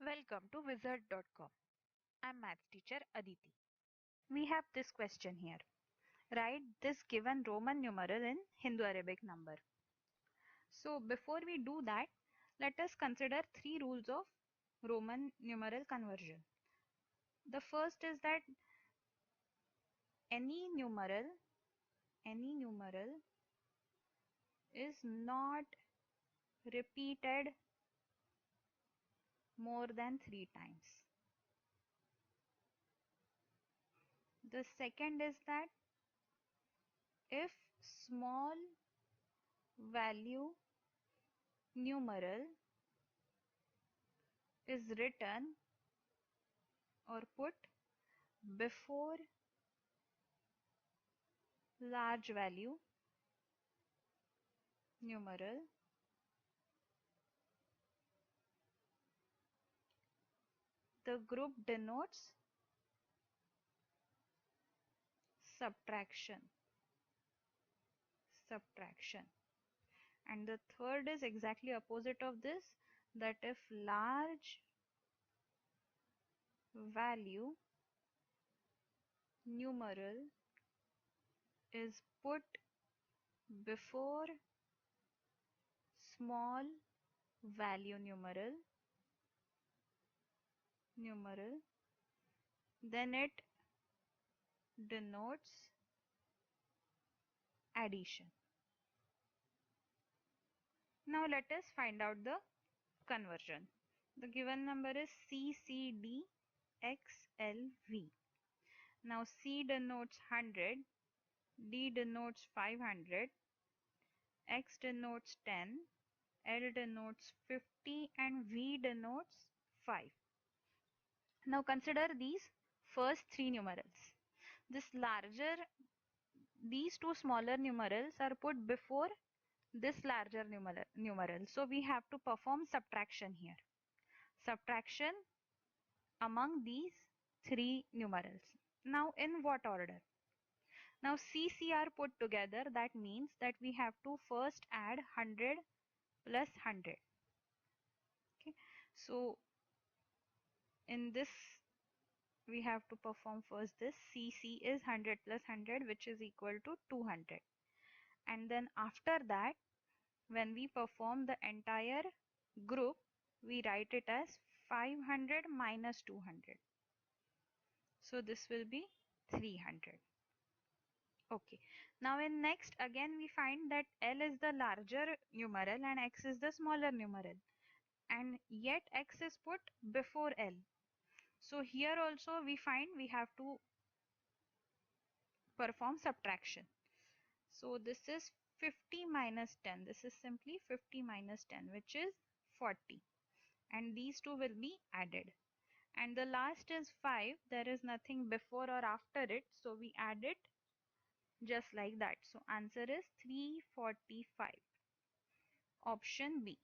Welcome to Wizert.com. I'm maths teacher Aditi. We have this question here. Write this given Roman numeral in Hindu-Arabic number. So before we do that, let us consider three rules of Roman numeral conversion. The first is that any numeral is not repeated more than 3 times. The second is that if small value numeral is written or put before large value numeral, the group denotes subtraction. And the third is exactly opposite of this, that if large value numeral is put before small value numeral, then it denotes addition. Now let us find out the conversion. The given number is CCDXLV. Now C denotes 100, D denotes 500, X denotes 10, L denotes 50 and V denotes 5. Now consider these first three numerals. These two smaller numerals are put before this larger numeral. So we have to perform subtraction here. Subtraction among these three numerals. Now in what order? Now CC are put together. That means that we have to first add 100 plus 100. Okay. So in this we have to perform first this. CC is 100 plus 100, which is equal to 200. And then after that, when we perform the entire group, we write it as 500 minus 200. So this will be 300. Okay. Now in next, again we find that L is the larger numeral and X is the smaller numeral. And yet X is put before L. So here also we find we have to perform subtraction. So this is 50 minus 10. This is simply 50 minus 10, which is 40. And these two will be added. And the last is 5. There is nothing before or after it. So we add it just like that. So answer is 345. Option B.